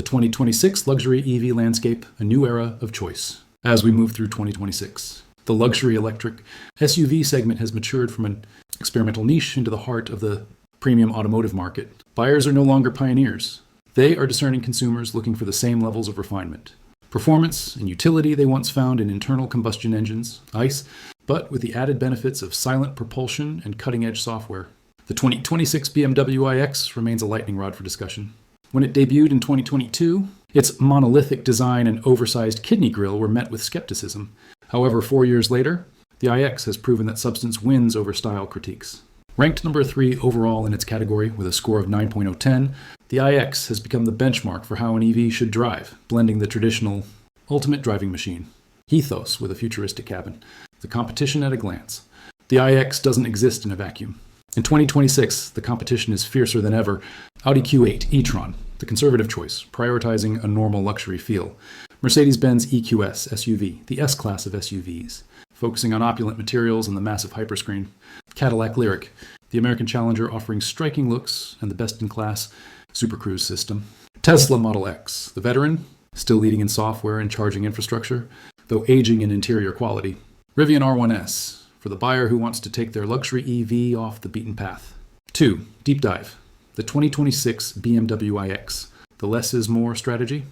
The 2026 luxury EV landscape, a new era of choice. As we move through 2026, the luxury electric SUV segment has matured from an experimental niche into the heart of the premium automotive market. Buyers are no longer pioneers. They are discerning consumers looking for the same levels of refinement, performance, and utility they once found in internal combustion engines, ICE, but with the added benefits of silent propulsion and cutting-edge software. The 2026 BMW iX remains a lightning rod for discussion. When it debuted in 2022, its monolithic design and oversized kidney grille were met with skepticism. However, 4 years later, the iX has proven that substance wins over style critiques. Ranked number 3 overall in its category with a score of 9.010, the iX has become the benchmark for how an EV should drive, blending the traditional ultimate driving machine ethos with a futuristic cabin. The competition at a glance. The iX doesn't exist in a vacuum. In 2026, the competition is fiercer than ever. Audi Q8 e-tron, the conservative choice, prioritizing a normal luxury feel. Mercedes-Benz EQS SUV, the S-class of SUVs, focusing on opulent materials and the massive hyperscreen. Cadillac Lyriq, the American Challenger offering striking looks and the best-in-class Super Cruise system. Tesla Model X, the veteran, still leading in software and charging infrastructure, though aging in interior quality. Rivian R1S, for the buyer who wants to take their luxury EV off the beaten path. 2. Deep dive. The 2026 BMW iX. The less is more strategy.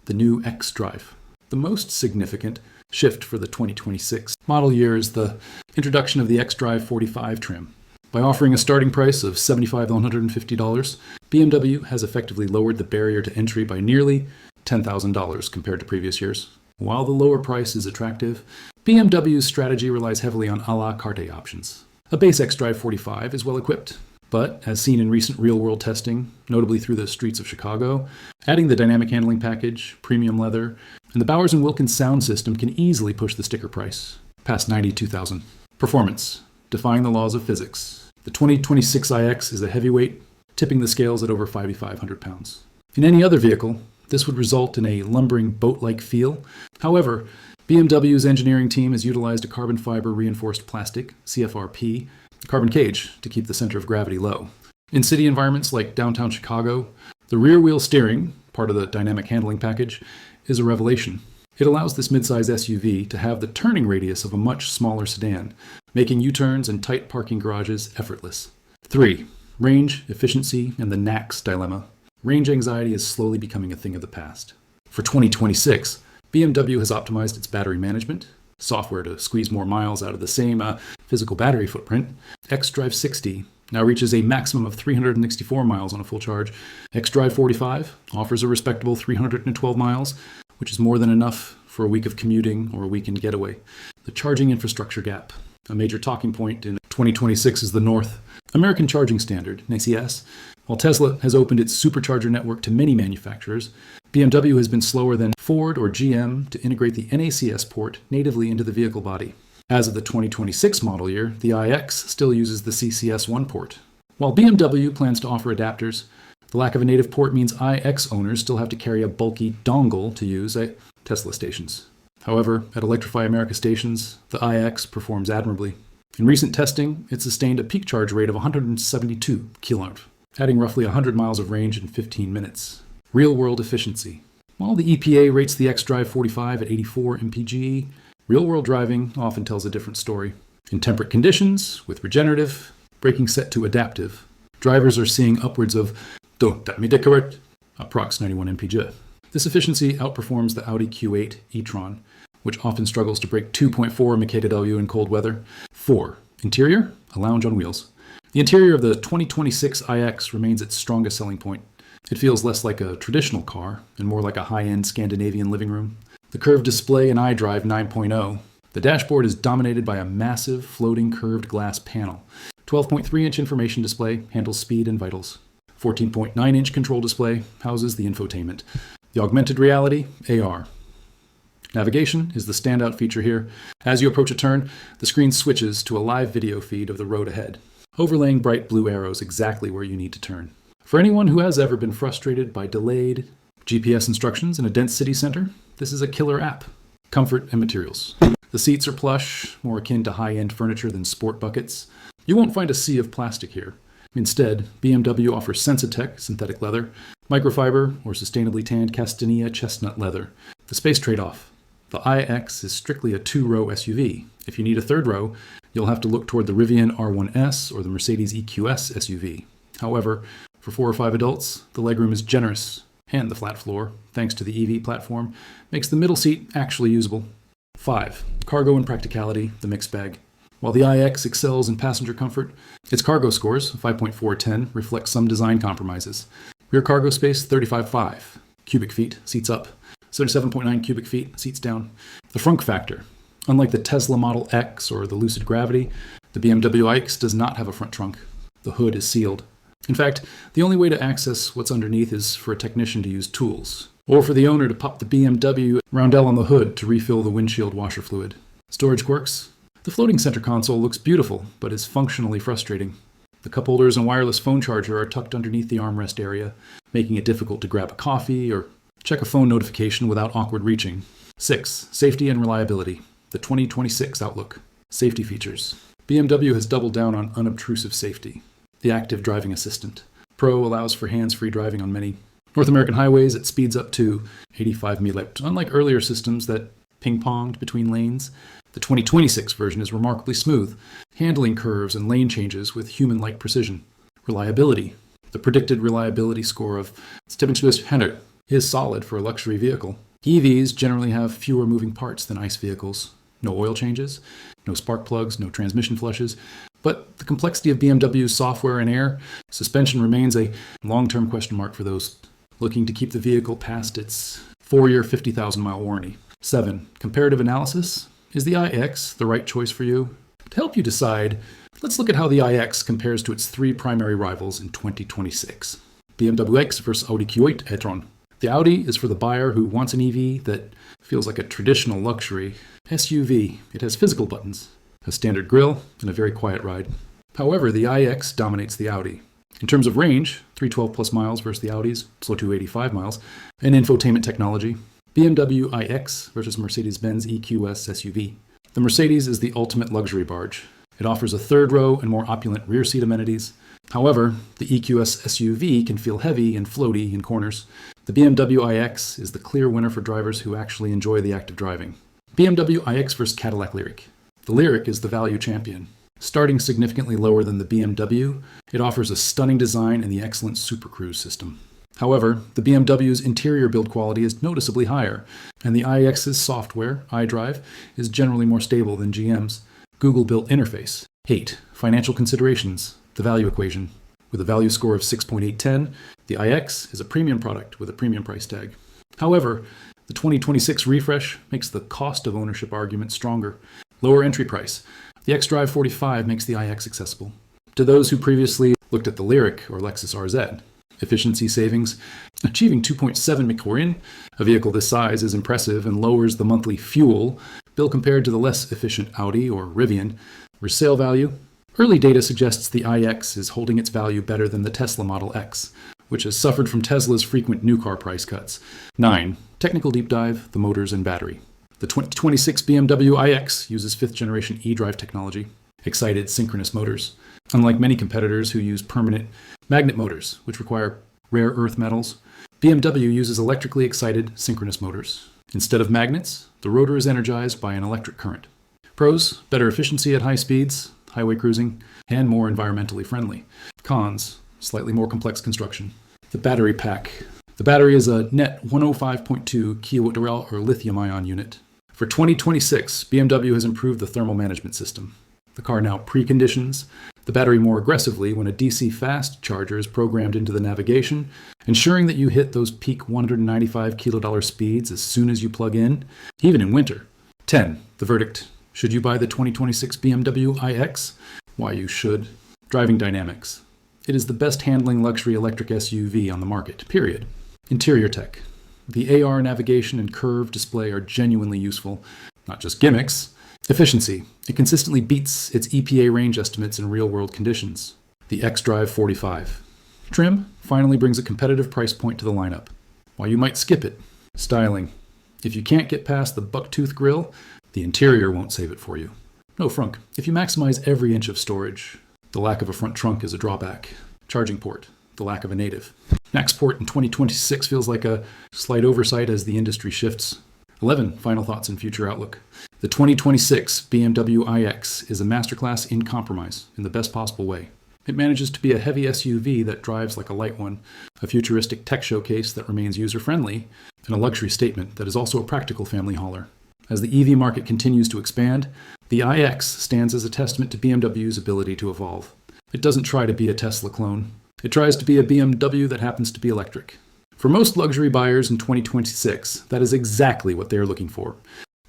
The new xDrive. The most significant shift for the 2026 model year is the introduction of the xDrive45 trim. By offering a starting price of $75,000 to $150, BMW has effectively lowered the barrier to entry by nearly $10,000 compared to previous years. While the lower price is attractive, BMW's strategy relies heavily on a la carte options. A base xDrive45 is well equipped, but as seen in recent real-world testing, notably through the streets of Chicago, adding the dynamic handling package, premium leather, and the Bowers & Wilkins sound system can easily push the sticker price past $92,000. Performance, defying the laws of physics. The 2026 iX is a heavyweight, tipping the scales at over 5,500 pounds. In any other vehicle, this would result in a lumbering boat-like feel. However, BMW's engineering team has utilized a carbon fiber reinforced plastic, CFRP, carbon cage to keep the center of gravity low. In city environments like downtown Chicago, the rear-wheel steering, part of the dynamic handling package, is a revelation. It allows this midsize SUV to have the turning radius of a much smaller sedan, making U-turns and tight parking garages effortless. 3. Range, efficiency, and the NACS dilemma. Range anxiety is slowly becoming a thing of the past. For 2026, BMW has optimized its battery management, software to squeeze more miles out of the same physical battery footprint. xDrive60 now reaches a maximum of 364 miles on a full charge. xDrive45 offers a respectable 312 miles, which is more than enough for a week of commuting or a weekend getaway. The charging infrastructure gap. A major talking point in 2026 is the North American Charging Standard, NACS. While Tesla has opened its supercharger network to many manufacturers, BMW has been slower than Ford or GM to integrate the NACS port natively into the vehicle body. As of the 2026 model year, the iX still uses the CCS1 port. While BMW plans to offer adapters, the lack of a native port means iX owners still have to carry a bulky dongle to use at Tesla stations. However, at Electrify America stations, the iX performs admirably. In recent testing, it sustained a peak charge rate of 172 km, adding roughly 100 miles of range in 15 minutes. Real-world efficiency. While the EPA rates the xDrive45 at 84 mpg, real-world driving often tells a different story. In temperate conditions, with regenerative, braking set to adaptive, drivers are seeing upwards of approx 91 mpg. This efficiency outperforms the Audi Q8 e-tron, which often struggles to break 2.4 mkW in cold weather. 4. Interior, a lounge on wheels. The interior of the 2026 iX remains its strongest selling point. It feels less like a traditional car and more like a high-end Scandinavian living room. The curved display in iDrive 9.0. The dashboard is dominated by a massive floating curved glass panel. 12.3-inch information display handles speed and vitals. 14.9-inch control display houses the infotainment. The augmented reality, AR. Navigation is the standout feature here. As you approach a turn, the screen switches to a live video feed of the road ahead, overlaying bright blue arrows exactly where you need to turn. For anyone who has ever been frustrated by delayed GPS instructions in a dense city center, this is a killer app. Comfort and materials. The seats are plush, more akin to high-end furniture than sport buckets. You won't find a sea of plastic here. Instead, BMW offers Sensitech synthetic leather, microfiber, or sustainably tanned Castanea chestnut leather. The space trade-off. The iX is strictly a two-row SUV. If you need a third row, you'll have to look toward the Rivian R1S or the Mercedes EQS SUV. However, for 4 or 5 adults, the legroom is generous, and the flat floor, thanks to the EV platform, makes the middle seat actually usable. 5. Cargo and practicality, the mixed bag. While the iX excels in passenger comfort, its cargo scores, 5.410, reflect some design compromises. Rear cargo space, 35.5 cubic feet, seats up. 77.9 cubic feet, seats down. The frunk factor. Unlike the Tesla Model X or the Lucid Gravity, the BMW iX does not have a front trunk. The hood is sealed. In fact, the only way to access what's underneath is for a technician to use tools, or for the owner to pop the BMW roundel on the hood to refill the windshield washer fluid. Storage quirks. The floating center console looks beautiful, but is functionally frustrating. The cup holders and wireless phone charger are tucked underneath the armrest area, making it difficult to grab a coffee or check a phone notification without awkward reaching. 6. Safety and reliability. The 2026 outlook. Safety features. BMW has doubled down on unobtrusive safety. The active driving assistant. Pro allows for hands-free driving on many North American highways. It speeds up to 85 mph. Unlike earlier systems that ping-ponged between lanes, the 2026 version is remarkably smooth, handling curves and lane changes with human-like precision. Reliability. The predicted reliability score of 70% is solid for a luxury vehicle. EVs generally have fewer moving parts than ICE vehicles. No oil changes, no spark plugs, no transmission flushes. But the complexity of BMW's software and air suspension remains a long-term question mark for those looking to keep the vehicle past its 4-year, 50,000-mile warranty. 7. Comparative analysis. Is the iX the right choice for you? To help you decide, let's look at how the iX compares to its 3 primary rivals in 2026. BMW X versus Audi Q8 e-tron. The Audi is for the buyer who wants an EV that feels like a traditional luxury SUV. It has physical buttons, a standard grille, and a very quiet ride. However, the iX dominates the Audi. In terms of range, 312 plus miles versus the Audi's slow 285 miles, and infotainment technology, BMW iX versus Mercedes-Benz EQS SUV. The Mercedes is the ultimate luxury barge. It offers a third row and more opulent rear seat amenities. However, the EQS SUV can feel heavy and floaty in corners. The BMW iX is the clear winner for drivers who actually enjoy the act of driving. BMW iX versus Cadillac Lyriq. The Lyriq is the value champion. Starting significantly lower than the BMW, it offers a stunning design and the excellent Super Cruise system. However, the BMW's interior build quality is noticeably higher, and the iX's software, iDrive, is generally more stable than GM's Google-built interface. 8. Financial considerations, the value equation. With a value score of 6.810, the iX is a premium product with a premium price tag. However, the 2026 refresh makes the cost of ownership argument stronger. Lower entry price. The xDrive45 makes the iX accessible to those who previously looked at the Lyriq or Lexus RZ. Efficiency savings. Achieving 2.7 mph, a vehicle this size, is impressive and lowers the monthly fuel bill compared to the less efficient Audi or Rivian. Resale value. Early data suggests the iX is holding its value better than the Tesla Model X, which has suffered from Tesla's frequent new car price cuts. 9. Technical deep dive, the motors and battery. The 2026 BMW iX uses 5th generation eDrive technology, excited synchronous motors. Unlike many competitors who use permanent magnet motors, which require rare earth metals, BMW uses electrically excited synchronous motors. Instead of magnets, the rotor is energized by an electric current. Pros: better efficiency at high speeds, highway cruising, and more environmentally friendly. Cons: slightly more complex construction. The battery pack. The battery is a net 105.2 kWh or lithium-ion unit. For 2026, BMW has improved the thermal management system. The car now preconditions the battery more aggressively when a DC fast charger is programmed into the navigation, ensuring that you hit those peak 195 kWh speeds as soon as you plug in, even in winter. 10. The verdict. Should you buy the 2026 BMW iX? Why you should. Driving dynamics. It is the best handling luxury electric SUV on the market, period. Interior tech. The AR navigation and curved display are genuinely useful, not just gimmicks. Efficiency. It consistently beats its EPA range estimates in real-world conditions. The xDrive45. Trim finally brings a competitive price point to the lineup. Why you might skip it. Styling. If you can't get past the bucktooth grille, the interior won't save it for you. No frunk. If you maximize every inch of storage, The lack of a front trunk is a drawback. Charging port, the lack of a native. NACS port in 2026 feels like a slight oversight as the industry shifts. 11 final thoughts and future outlook. The 2026 BMW iX is a masterclass in compromise in the best possible way. It manages to be a heavy SUV that drives like a light one, a futuristic tech showcase that remains user-friendly, and a luxury statement that is also a practical family hauler. As the EV market continues to expand, the iX stands as a testament to BMW's ability to evolve. It doesn't try to be a Tesla clone. It tries to be a BMW that happens to be electric. For most luxury buyers in 2026, that is exactly what they are looking for.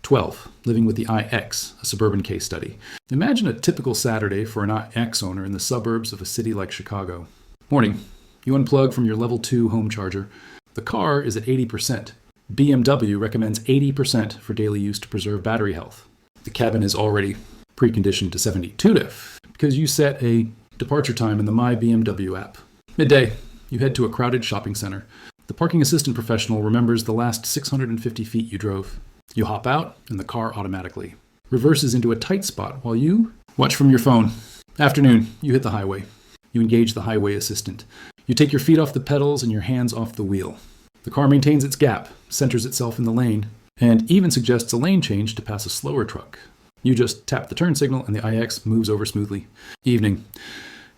12. Living with the iX, a suburban case study. Imagine a typical Saturday for an iX owner in the suburbs of a city like Chicago. Morning. You unplug from your level 2 home charger. The car is at 80%. BMW recommends 80% for daily use to preserve battery health. The cabin is already preconditioned to 72 diff because you set a departure time in the My BMW app. Midday. You head to a crowded shopping center. The parking assistant professional remembers the last 650 feet you drove. You hop out, and the car automatically reverses into a tight spot while you watch from your phone. Afternoon, you hit the highway. You engage the highway assistant. You take your feet off the pedals and your hands off the wheel. The car maintains its gap, centers itself in the lane, and even suggests a lane change to pass a slower truck. You just tap the turn signal, and the iX moves over smoothly. Evening.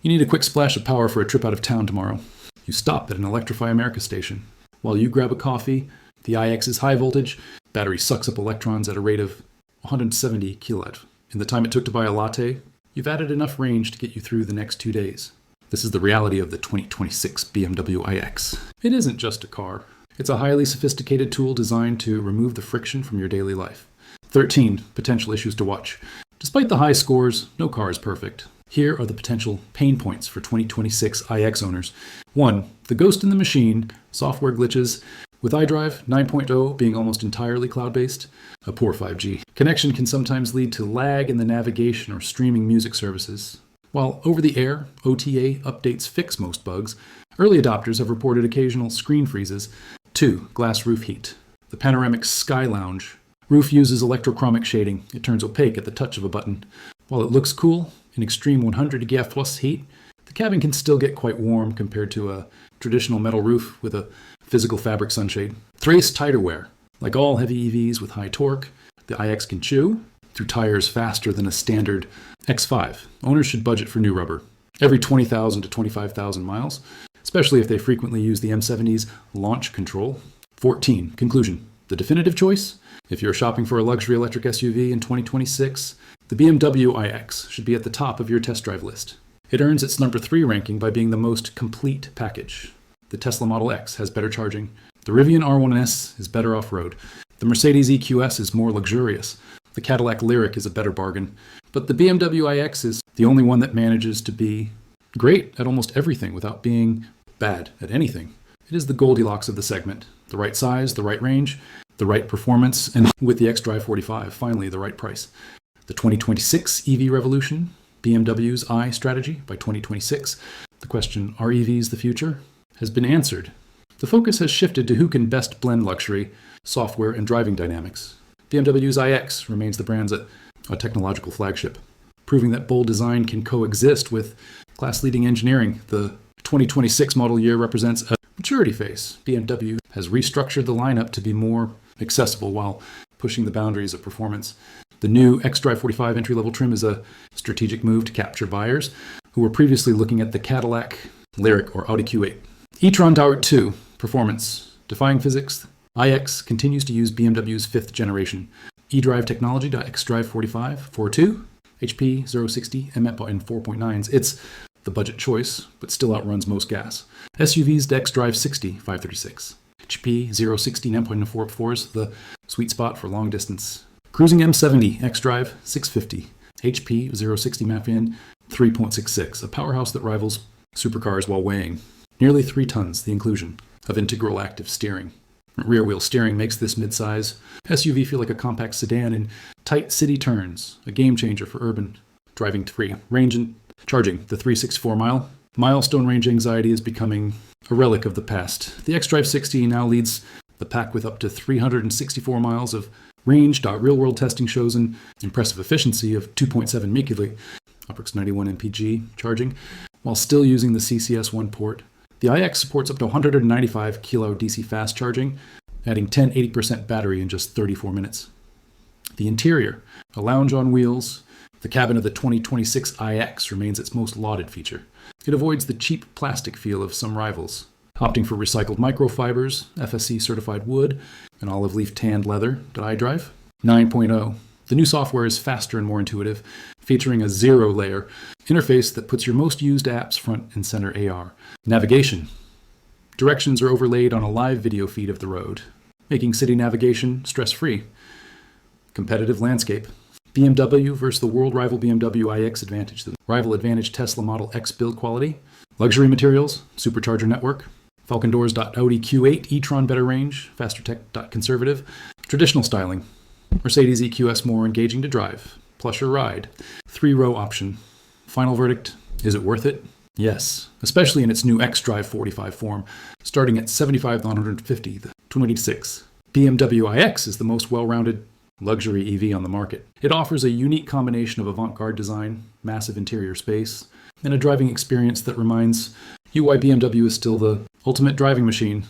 You need a quick splash of power for a trip out of town tomorrow. You stop at an Electrify America station. While you grab a coffee, the iX is high voltage. Battery sucks up electrons at a rate of 170 kilowatt. In the time it took to buy a latte, you've added enough range to get you through the next 2 days. This is the reality of the 2026 BMW iX. It isn't just a car. It's a highly sophisticated tool designed to remove the friction from your daily life. 13 potential issues to watch. Despite the high scores, no car is perfect. Here are the potential pain points for 2026 iX owners. 1. The ghost in the machine, software glitches. With iDrive 9.0 being almost entirely cloud-based, a poor 5G connection can sometimes lead to lag in the navigation or streaming music services. While over-the-air OTA updates fix most bugs, early adopters have reported occasional screen freezes. 2. Glass roof heat. The panoramic Sky Lounge. Roof uses electrochromic shading. It turns opaque at the touch of a button. While it looks cool, in extreme 100 GF plus heat, the cabin can still get quite warm compared to a traditional metal roof with a physical fabric sunshade. Thrace tire wear. Like all heavy EVs with high torque, the iX can chew through tires faster than a standard X5. Owners should budget for new rubber every 20,000 to 25,000 miles, especially if they frequently use the M70's launch control. 14. Conclusion. The definitive choice? If you're shopping for a luxury electric SUV in 2026, the BMW iX should be at the top of your test drive list. It earns its number 3 ranking by being the most complete package. The Tesla Model X has better charging. The Rivian R1S is better off-road. The Mercedes EQS is more luxurious. The Cadillac Lyriq is a better bargain. But the BMW iX is the only one that manages to be great at almost everything without being bad at anything. It is the Goldilocks of the segment. The right size, the right range, the right performance, and with the xDrive45, finally the right price. The 2026 EV revolution, BMW's I strategy by 2026. The question, are EVs the future? Has been answered. The focus has shifted to who can best blend luxury, software, and driving dynamics. BMW's iX remains the brand's a technological flagship, proving that bold design can coexist with class-leading engineering. The 2026 model year represents a maturity phase. BMW has restructured the lineup to be more accessible while pushing the boundaries of performance. The new xDrive45 entry-level trim is a strategic move to capture buyers who were previously looking at the Cadillac Lyriq or Audi Q8. e-tron Power 2 performance. Defying physics, iX continues to use BMW's 5th generation eDrive technology xDrive45 42 HP 060 MM and 4.9s. It's the budget choice, but still outruns most gas. SUVs xDrive60 536 HP 060 9.44 is the sweet spot for long distance. Cruising M70 xDrive 650 HP 060 MAFN 3.66, a powerhouse that rivals supercars while weighing nearly 3 tons. The inclusion of integral active steering. Rear-wheel steering makes this midsize SUV feel like a compact sedan in tight city turns, a game-changer for urban driving free. Range and charging, the 364-mile. Milestone range anxiety is becoming a relic of the past. The xDrive60 now leads the pack with up to 364 miles of range. Real-world testing shows an impressive efficiency of 2.7 Mikuli. UPRIX 91 MPG charging, while still using the CCS1 port. The iX supports up to 195 kilo DC fast charging, adding 1080% battery in just 34 minutes. The interior, a lounge on wheels, the cabin of the 2026 iX remains its most lauded feature. It avoids the cheap plastic feel of some rivals, opting for recycled microfibers, FSC certified wood, and olive leaf tanned leather at iDrive. 9.0. The new software is faster and more intuitive, featuring a zero-layer interface that puts your most used apps front and center AR. Navigation. Directions are overlaid on a live video feed of the road, making city navigation stress-free. Competitive landscape. BMW versus the world rival BMW iX Advantage, the rival Advantage Tesla Model X build quality. Luxury materials, supercharger network. Falcon doors. Audi Q8, e-tron better range, faster tech. Conservative. Traditional styling. Mercedes EQS more engaging to drive. Plusher ride. 3-row option. Final verdict, is it worth it? Yes, especially in its new xDrive45 form, starting at $75,150, the 2026. BMW iX is the most well-rounded luxury EV on the market. It offers a unique combination of avant-garde design, massive interior space, and a driving experience that reminds you why BMW is still the ultimate driving machine.